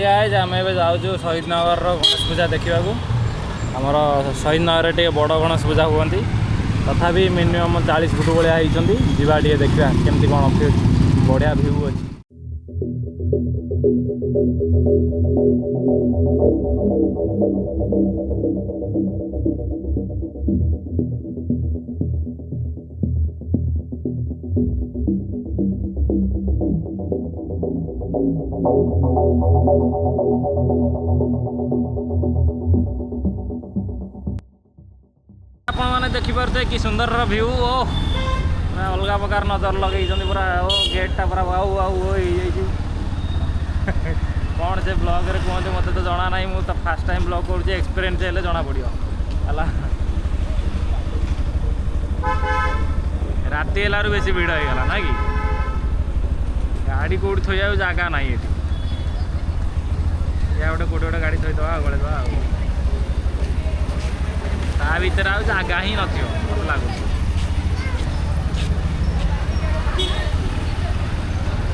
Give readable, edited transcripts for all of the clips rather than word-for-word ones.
या आम ए जाऊँ शहीद नगर गणेश पूजा देखा आमर शहीद नगर टे बड़ गणेश पूजा हुई तथापि मिनिमम 40 फुट भाया होती जीवा टे देखा केमती कौन बढ़िया भ्यू अच्छी। आपने देखिपे कि सुंदर व्यू ओ अलग प्रकार नजर लगे पूरा ओ गेटा पूरा आउ आउ कौन से ब्लॉग रे कहते मत तो जना ना मुझे फास्ट टाइम ब्लॉग कर एक्सपीरियंस हेल्ले जना पड़ो है राति है बेसी भिड़ होगा ना कि गाड़ी कौट थोड़ा जगह ना ये गोटे कौटे गोटे गाड़ी थोद गड़ेदा ता भर आ जगह ही नत लगुच।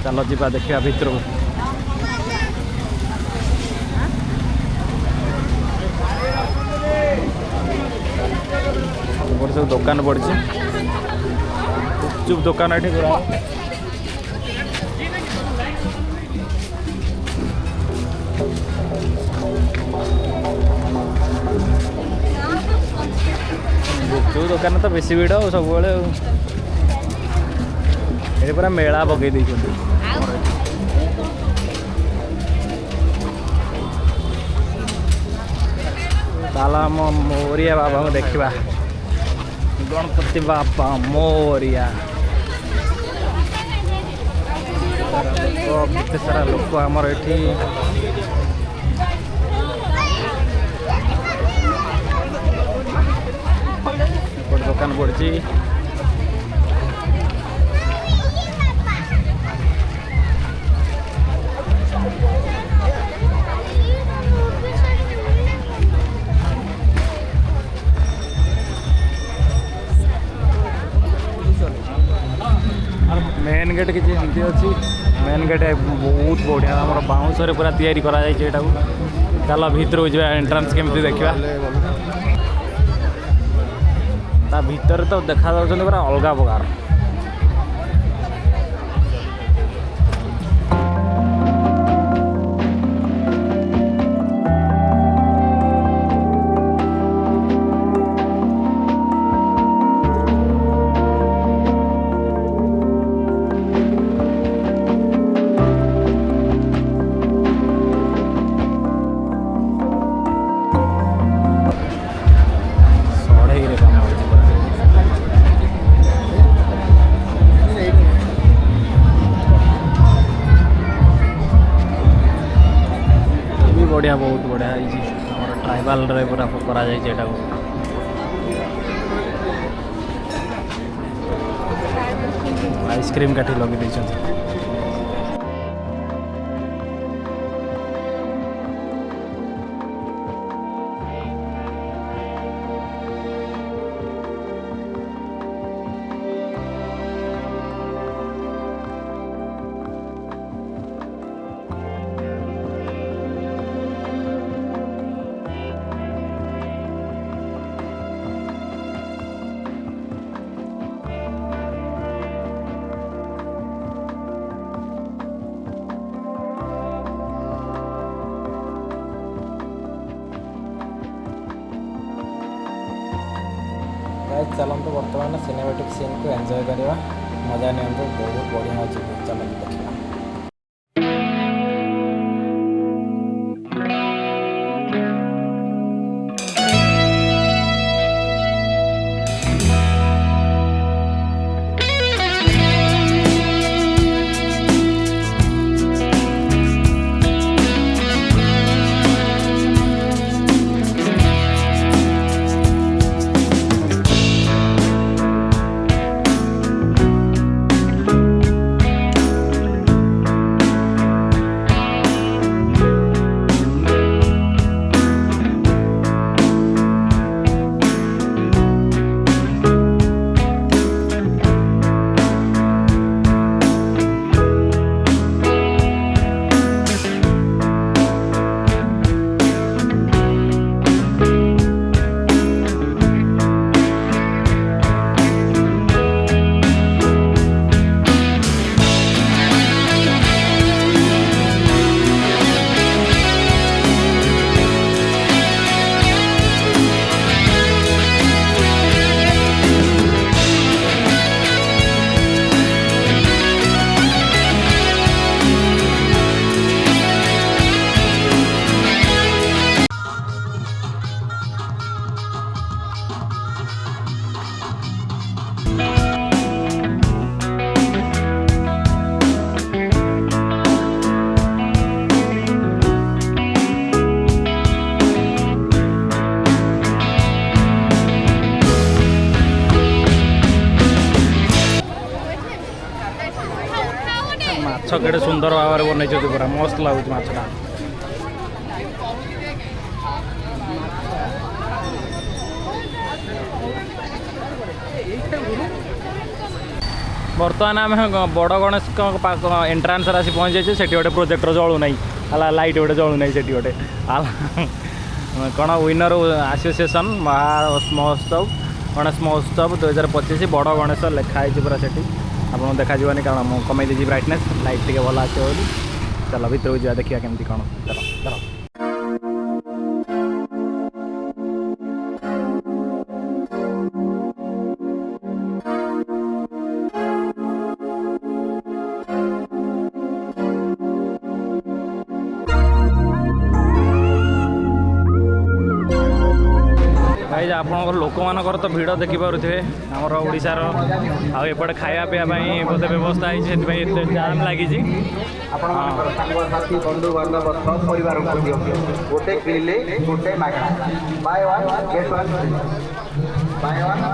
चलो जीवा देखा भर सब दुकान पड़ी चुप दुकान ये पूरा गुपचुप दुकान तो बेसी भिड़ सब ये पूरा मेला पकई दी मोरिया बाबा को देखा गणपति बापा मोरिया केते सारा लोक आमर ये दुकान पड़ी मेन गेट किसी एमती अच्छी मेन गेट बहुत बढ़िया आम बाउंस पूरा तैयारी करा चल भर जा एंट्रांस केमती देखा ता भीतर तो देखा पूरा अलग प्रकार। बढ़िया बहुत बढ़िया ट्राइबाल रे पूरा करा आइसक्रीम काठी लगे देइछन। चलते बर्तमान सिनेमेटिक सीन को एंजॉय करवा मजा नि बहुत बढ़िया अच्छे चलते देखा। केटे सुंदर भाव में बनई पूरा मस्त लगुच माछटा। बर्तमान आम बड़ गणेश एंट्रांस आसी पहुँच जाइए। से गोटे प्रोजेक्टर जलू ना है लाइट गोटे जलू ना से गोटे कौन विनर एसोसिएशन महोत्सव गणेश महोत्सव 2025 बड़ गणेश लिखाई पूरा से आपको देखाଯିबनी कारण मुझे कमे देजी ब्राइटनेस लाइट टे भल आसो बोली। चलो भितर जा देखिए केमती कौन। चलो चलो भाई आप लोक मानकर तो भिड़ देखिपे आमर ओडार आउटे खाया पीवाई बोधे व्यवस्था है से जाम लगी बंधु बांधव सब परिवार गोटे किले गोटे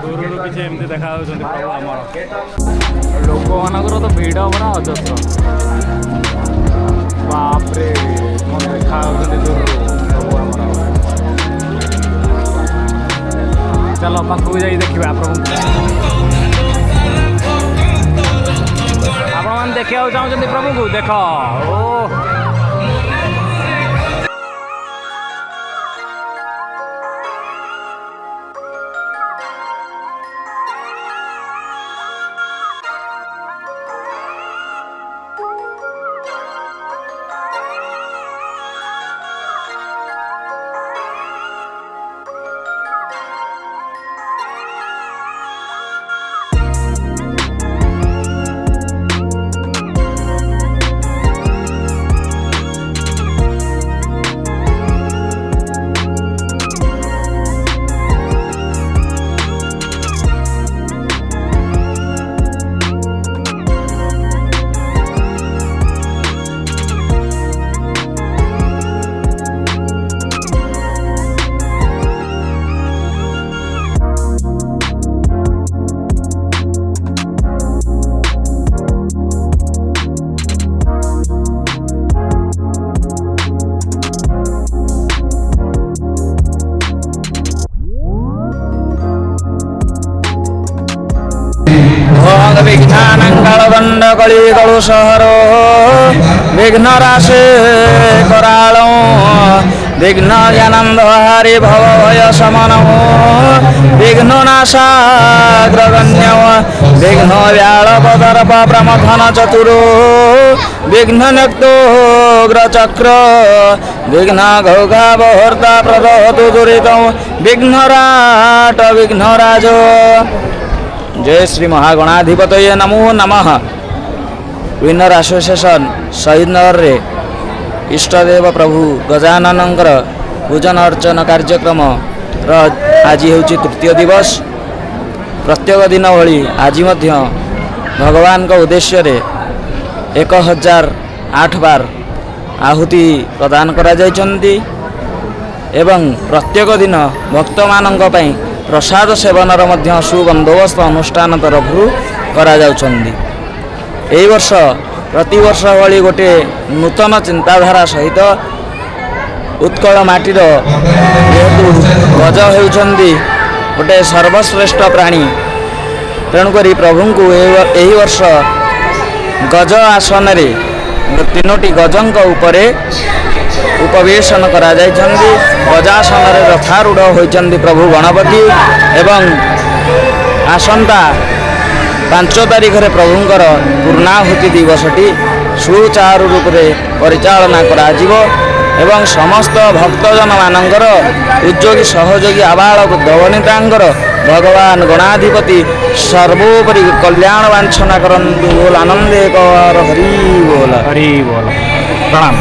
दूर किसी एमती देखा लोक मानकर तो भिड़ पूरा अजस्र बापरे देखा दूर चलो पाखक जा देखिए आप देखा चाहते प्रभु को देख ओ विघ्नानंगल कलिगलु सहरो विघ्न राशे कराल विघ्न ज्ञानंद हरि भव भय शमन विघ्न नाशाग्रगण्य विघ्न व्यालपदर्प प्रमथन चतुरो विघ्न नक्तोग्रचक्र विघ्न घौघा बहर्ता प्रदहतु दुरित विघ्नराट विघ्नराज। जय श्री महागणाधिपतये नमो नमः। विनर एसोसिएशन शहीद नगर रे इष्टदेव प्रभु गजाननंकर पूजन अर्चन कार्यक्रम आज हूँ तृतीय दिवस। प्रत्येक दिन भली आज भगवान का उद्देश्य रे 1008 बार आहुति प्रदान करा जाइछन्ति एवं प्रत्येक दिन भक्त मानक पई प्रसाद सेवनर मध्य सुबंदोबस्त अनुष्ठान तरफ करा जाउछन्ति। एई वर्ष प्रतिवर्ष भली गोटे नूतन चिंताधारा सहित उत्कल माटीर जेहेतु गज होउछन्ति गोटे सर्वश्रेष्ठ प्राणी तेणुकरी प्रभु को एही वर्ष गज आसन रे 3टी गजंक उपरे उपवेशन करा जाइछन्ति। गजासन रे रथारूढ़ होइछन्ति प्रभु गणपति एवं आसंता 5 तारिख रे प्रभुंकर पूर्णाहुति दिवसटी सुचारू रूप रे परिचालना करा जिवो एवं समस्त भक्तजन मानकर उद्योगी सहयोगी आबाल दवनितांकर भगवान गणाधिपति सर्वोपरि कल्याण वांछना करन्तु। बोल आनंदे कर हरि बोल प्रणाम।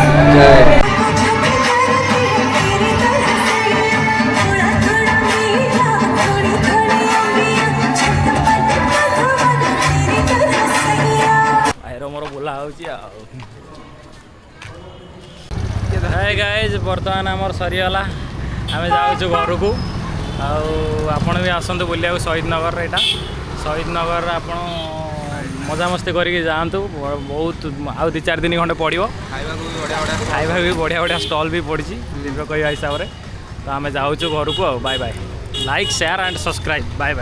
मोर बोला हाय गाइज बर्तमान आमर सरीगला आम जाऊँ घर को आपण भी आसतु बुलिया शहीद नगर यहाँ शहीद नगर आप मजामस्ती करके जातु बहुत आउ 2-4 दिन खंडे पड़ो खाଇବା भी बढ़िया बढ़िया स्टल भी पड़ी दिव्य कह हिसाब से तो आम जाऊँ घर को bye bye like share and subscribe bye bye.